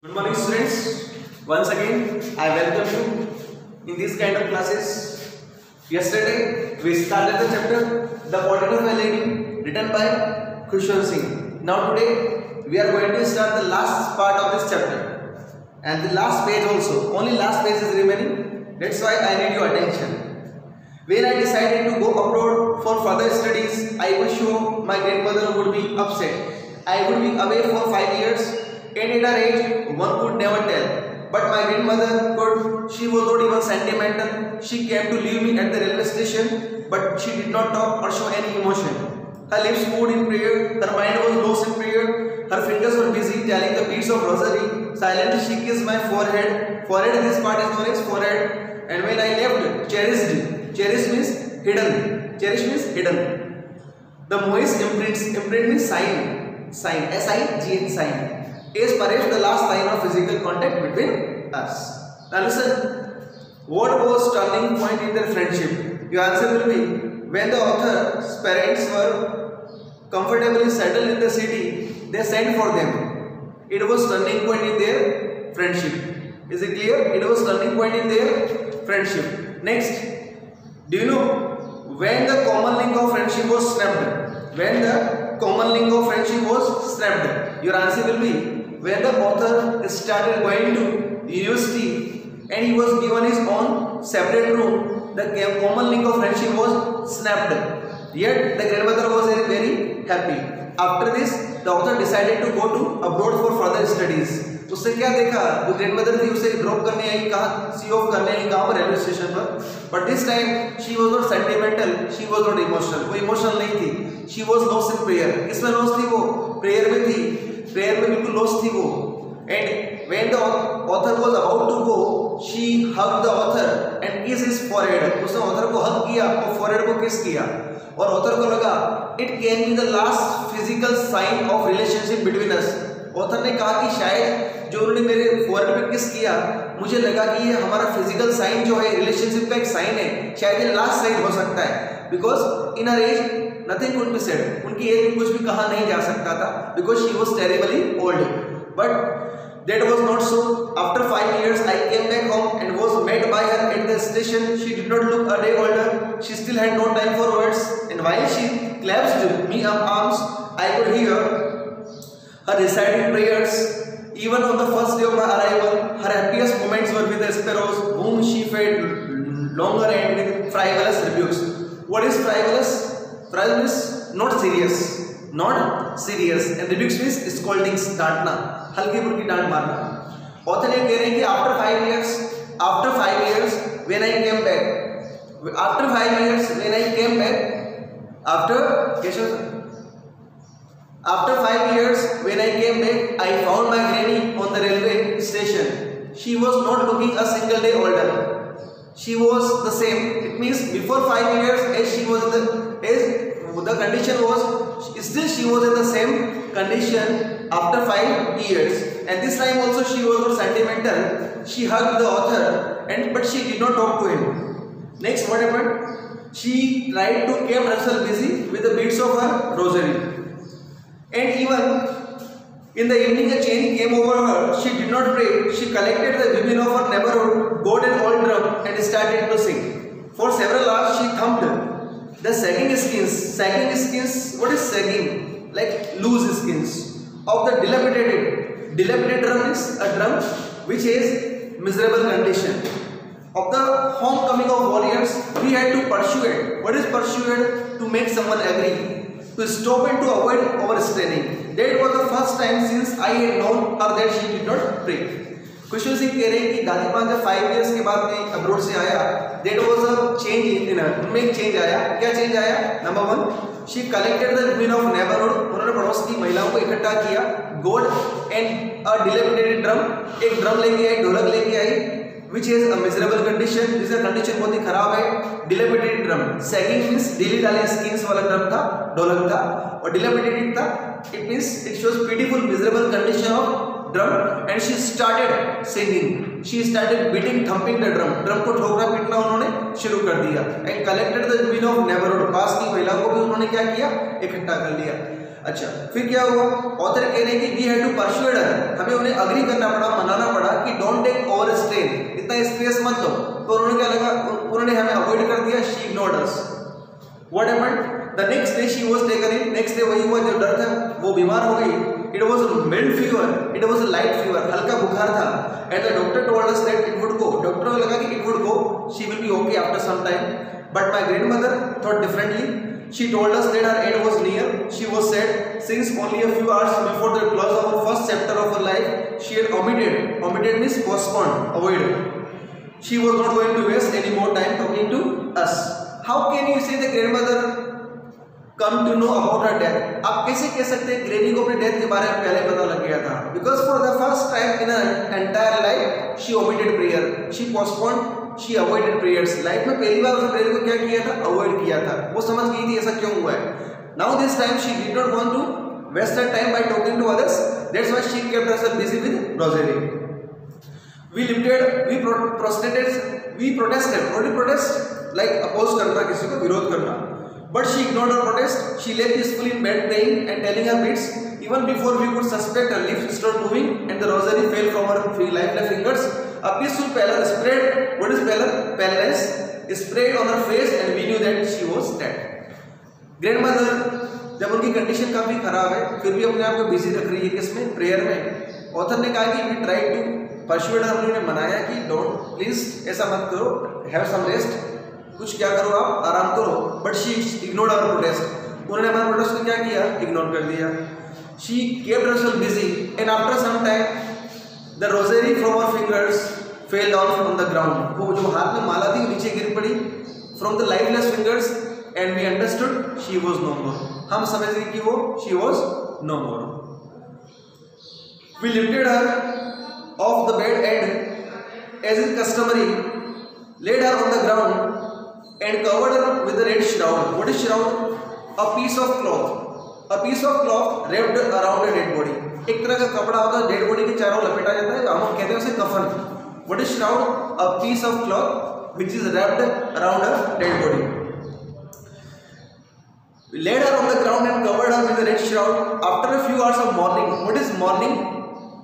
Good morning students, once again I welcome you in these kind of classes. Yesterday we started the chapter The Portrait of a Lady written by XII. Now today we are going to start the last part of this chapter and the last page also, only last page is remaining, that's why I need your attention. When I decided to go abroad for further studies, I was sure my grandmother would be upset. I would be away for 5 years. And at her age, one could never tell. But my grandmother could. She was not even sentimental. She came to leave me at the railway station, but she did not talk or show any emotion. Her lips moved in prayer. Her mind was lost in prayer. Her fingers were busy telling the beads of rosary. Silently she kissed my forehead. Forehead, this part is known as forehead. And when I left, cherished. Cherished means hidden. Cherished means hidden. The Moise imprint means sign. Sign. S-I-G-N, sign. Is perhaps the last sign of physical contact between us. Now listen, what was turning point in their friendship? Your answer will be when the author's parents were comfortably settled in the city, they sent for them. It was turning point in their friendship. Is it clear? It was turning point in their friendship. Next, do you know when the common link of friendship was snapped? When the common link of friendship was snapped? Your answer will be when the author started going to university and he was given his own separate room, the common link of friendship was snapped. Yet the grandmother was very happy. After this, the author decided to go to abroad for further studies. उससे क्या देखा, जो grandmother थी उसे drop करने आई, कहाँ सी of करने आई, कहाँ पर रेलवे स्टेशन पर. But this time she was not sentimental, she was not emotional. वो इमोशनल नहीं थी. She was lost in prayer. किसमें लॉस्ट थी वो? प्रेयर में थी. प्रेयर में बिल्कुल लॉस्ट थी वो. And when the author was about to go, she hugged the author and kiss his forehead. उसने ऑथर को हग किया और फॉरहेड को किस किया. और ऑथर को लगा it can be the last physical sign of relationship between us. Author ने कहा कि शायद जो उन्होंने मेरे फॉरहेड पे किस किया, मुझे लगा कि ये हमारा फिजिकल साइन जो है, रिलेशनशिप का एक साइन है, शायद ये लास्ट साइन हो सकता है. Because in her age nothing could be said. उनकी एज में कुछ भी कहा नहीं जा सकता था, because she was terribly old. But that was not so. After 5 years I came back home and was met by her at the station. She did not look a day older. She still had no time for words, and while she clasped me up arms, I could hear her reciting prayers. Even on the first day of my arrival, her happiest moments were with the sparrows, whom she fed longer and with frivolous rebukes. What is frivolous? Frivolous means not serious. Not serious. And rebukes means scoldings, डांटना, हल्की फुल्की डांट मारना. Author ये कह रहे हैं कि after 5 years when I came back, after 5 years when I came back, after 5 years when I came back, I found my granny on the railway station. She was not looking a single day older. She was the same. It means before 5 years, as she was the condition was still she was in the same condition after 5 years. And this time also she was not sentimental. She hugged the author but she did not talk to him. Next, what happened? She tried to keep herself busy with the beads of her rosary. And even in the evening a change came over her. She did not pray. She collected the women of her neighborhood, bought an old drum and started to sing. For several hours she thumped the sagging skins. Sagging skins, what is sagging? Like loose skins of the dilapidated drum is a drum which is miserable condition. Of the homecoming of warriors, we had to persuade. What is persuade? To make someone agree, to stop and to avoid overstraining. That was the first time since I had known her that she did not pray. खुशबू सिंह कह रहे हैं कि दादी माँ जब 5 years के बाद में अब्रोड से आया, that was a change in her. उनमें एक चेंज आया. क्या चेंज आया? Number 1, she collected the women of neighborhood. उन्होंने पड़ोस की महिलाओं को इकट्ठा किया. God and a dilapidated drum. एक ड्रम लेके आई, ढोलक लेके आई, which is a miserable condition. जिसका कंडीशन बहुत ही खराब है. Dilapidated drum. Sagging means ढीली डाली skins वाला ड्रम था, ढोलक था, और dilapidated था. It means it shows pitiful, miserable condition of drum. And she started singing. She started beating, thumping the drum. Drum को ठोकना पीटना उन्होंने शुरू कर दिया. And collected the women of neighborhood. पास की महिलाओं को भी उन्होंने क्या किया? इकट्ठा कर लिया. अच्छा, फिर क्या हुआ? ऑथर कह रहे हैं कि वी हैड टू परसुएड हर, हमें उन्हें अग्री करना पड़ा, मनाना पड़ा कि डोंट टेक ओवर स्ट्रेन, इतना स्ट्रेस मत लो। तो उन्होंने क्या लगा, उन्होंने हमें अवॉइड कर दिया, she ignored us. What happened, the next day she was taken in, next day वही हुआ जो डर था, वो बीमार हो गई। It was mild fever, it was a light fever, हल्का बुखार था। And the doctor told us that it would go, doctor को लगा कि it would go, she will be okay after some time. But my grandmother thought differently. She told us that her end was near. She was sad since only a few hours before the close of her first chapter of her life, she had omitted. Omitted means postponed, avoided. She was not going to waste any more time talking to us. How can you say the grandmother come to know about her death? आप कैसे कह सकते हैं granny को अपने death के बारे में पहले पता लग गया था? Because for the first time in her entire life, she omitted prayer. She postponed. She avoided prayers. Life में पहली बार उसने प्रेयर को क्या किया था? अवॉइड किया था। वो समझ गई थी ऐसा क्यों हुआ है। Now this time she did not want to waste her time by talking to others. That's why she kept herself busy with rosary. We lifted, we protested. What do you protest? Like oppose करना, किसी को विरोध करना. But she ignored her protest. She lay peacefully in bed praying and telling her beads. Even before we could suspect, her lips started moving and the rosary fell from her lifeless fingers. A peaceful pallor spread. What is pallor? Pallorness spread on her face, and we knew that she was dead. Grandmother, जब उनकी condition काफी खराब है, फिर भी अपने आप को बिजी रख रही है किसमें? प्रेयर में। ऑथर ने कहा कि we tried to persuade her, उन्होंने मनाया कि don't, please ऐसा मत करो, have some rest, कुछ क्या करो आप, आराम करो। But she ignored our protest. उन्होंने हमारे प्रोटेस्ट को क्या किया? इग्नोर कर दिया। She kept herself busy, and after some time, the rosary from her fingers fell down on the ground. वो जो हाथ में माला थी नीचे गिर पड़ी from the lifeless fingers, and we understood she was no more. हम समझ गए कि वो she was no more. We lifted her off the bed and, as is customary, laid her on the ground and covered her with a red shroud. What is shroud? A piece of cloth. A piece of cloth wrapped around a dead body. एक तरह का कपड़ा होता है, dead body के चारों लपेटा जाता है, हम कहते हैं उसे कफन। What is shroud? A piece of cloth which is wrapped around a dead body. We laid her on the ground and covered her with a red shroud. After a few hours of mourning, what is mourning?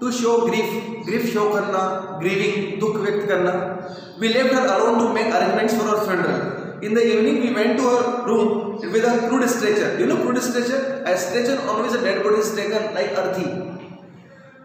To show grief, grief show करना, grieving, दुख व्यक्त करना. We left her alone to make arrangements for her funeral. In the evening, we went to her room with a crude stretcher. You know crude stretcher? A stretcher on which a dead body is taken like earthy.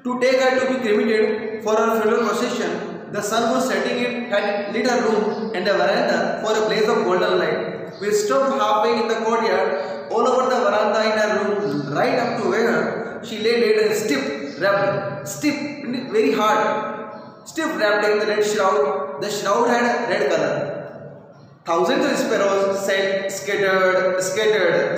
To take her to be cremated for her funeral procession, the sun was setting, it had lit her room and the veranda for a blaze of golden light. We stopped halfway in the courtyard, all over the veranda in her room, right up to where she lay dead and stiff, very hard, stiff wrapped in the red shroud. The shroud had red color. Thousands of sparrows sat scattered,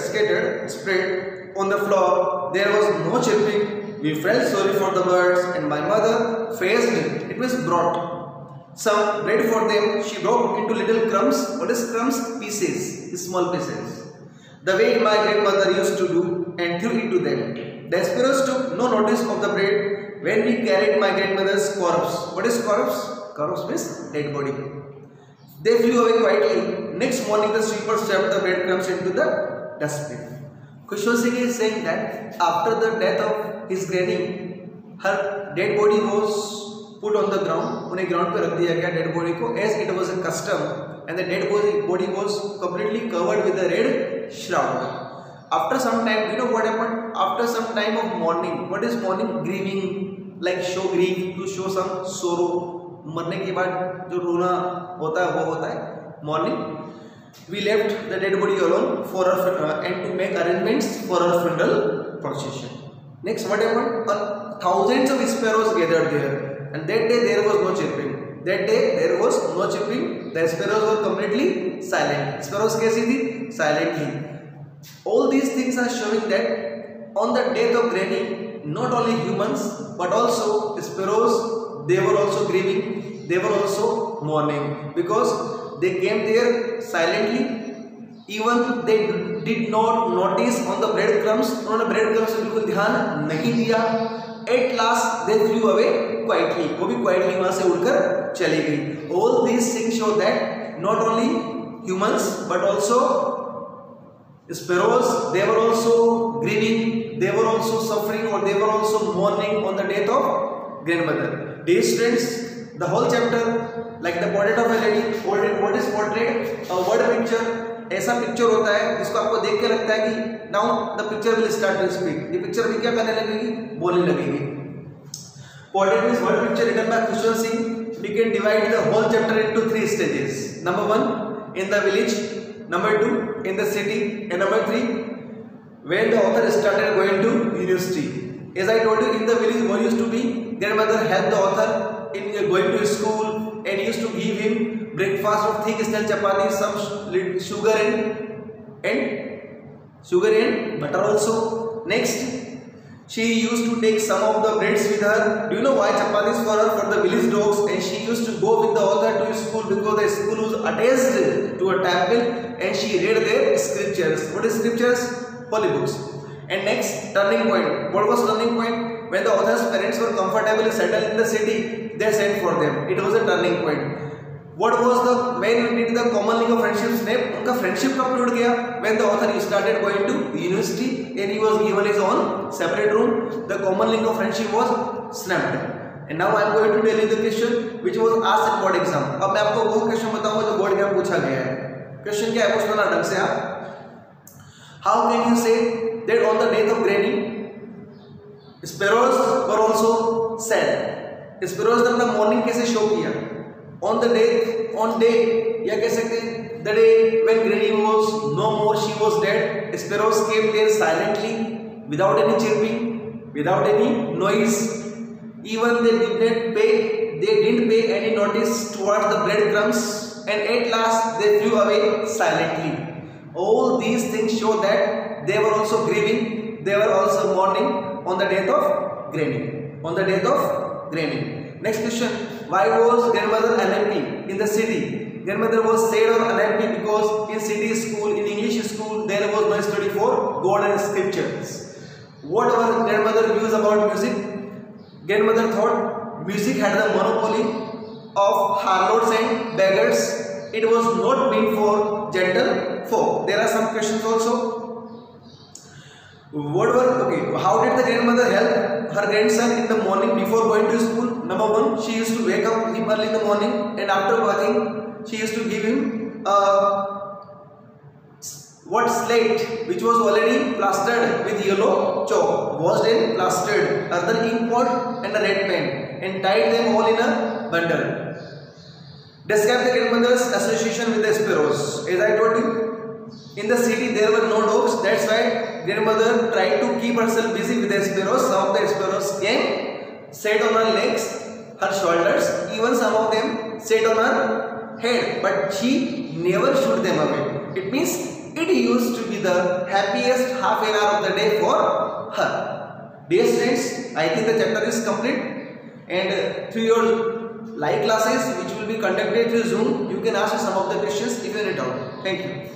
spread on the floor. There was no chirping. We felt sorry for the birds, and my mother faced me. It was brought. Some bread for them. She broke into little crumbs. What is crumbs? Pieces, small pieces. The way my grandmother used to do, and threw it to them. The sparrows took no notice of the bread when we carried my grandmother's corpse. What is corpse? Corpse means dead body. They flew away quietly. Next morning, the sweeper swept the breadcrumbs into the dustbin. Khushwant Singh is saying that after the death of his granny, her dead body was put on the ground. उन्हें ground पे रख दिया गया dead body को, as it was a custom, and the dead body was completely covered with a red shroud. After some time, you know what happened? After some time of mourning. What is mourning? Grieving, like show grief, to show some sorrow. मरने के बाद जो रोना होता है वो होता है mourning. We left the dead body alone for her and to make arrangements for her funeral procession. Next, what happened? Thousands of sparrows gathered there, and that day there was no chirping. That day there was no chirping. The sparrows were completely silent. Sparrows कैसी थी? Silently. All these things are showing that on the death of Granny, not only humans but also sparrows, they were also grieving, they were also mourning, because they came there silently. Even they did not notice on the breadcrumbs. उन्होंने breadcrumbs पे बिल्कुल ध्यान नहीं दिया. At last they flew away quietly. वो भी quietly वहाँ से उड़कर चली गई. All these things show that not only humans but also sparrows, they were also grieving, they were also suffering, or they were also mourning on the death of grandmother. Dear students, the whole chapter, like the portrait of a lady, what is portrait? A word picture. ऐसा picture होता है जिसको आपको देख के लगता है कि now the picture will start to speak. ये पिक्चर भी क्या करने लगेगी? बोलने लगेगी. Portrait is word picture written by XII. We can divide the whole chapter into 3 stages. Number 1, in the village. Number 2, in the city. And number 3, when the author started going to university. As I told you, in the village, what used to be, grandmother helped the author in going to school and used to give him breakfast of thick stale chapati, some sugar and butter also. Next, she used to take some of the breads with her. Do you know why chapatis for her? For the village dogs. And she used to go with the author to school because the school was attached to a temple and she read their scriptures. What is scriptures? Holy books. And next, turning point. What was turning point? When the author's parents were comfortably settled in the city, they sent for them. It was a turning point. What was the when did the common link of friendship snap? उनका friendship कब टूट गया? When the author started going to university and he was given his own separate room, the common link of friendship was snapped. And now I am going to tell you the question which was asked in board exam. अब मैं आपको वो question बताऊंगा जो board exam पूछा गया है. Question क्या है? पूछना ना ढंग से आप. How can you say that on the death of Granny, sparrows were also sad? Sparrows ने अपना morning कैसे show किया? On the day या कह सकते हैं the day when Granny was no more, she was dead. Sparrows came there silently, without any chirping, without any noise. Even they didn't pay any notice towards the breadcrumbs, and at last they flew away silently. All these things show that they were also grieving, they were also mourning on the death of Granny. On the death of Granny. Next question. Why was grandmother unhappy in the city? Grandmother was sad or unhappy because in city school, in English school, there was no study for God and scriptures. What our grandmother views about music? Grandmother thought music had the monopoly of harlots and beggars. It was not meant for gentle folk. There are some questions also. How did the grandmother help her grandson in the morning before going to school? Number 1, she used to wake up him early in the morning, and after bathing, she used to give him slate which was already plastered with yellow chalk, washed and plastered, other ink pot and a red pen, and tied them all in a bundle. Describe the grandmother's association with the sparrows. As I told you, in the city there were no dogs. That's why grandmother tried to keep herself busy with the sparrows. Some of the sparrows came, sat on her legs, her shoulders, even some of them sat on her head, but she never shoot them away. It means it used to be the happiest half an hour of the day for her. Dear students, I think the chapter is complete, and through your live classes which will be conducted through Zoom, you can ask some of the questions if you need doubt. Thank you.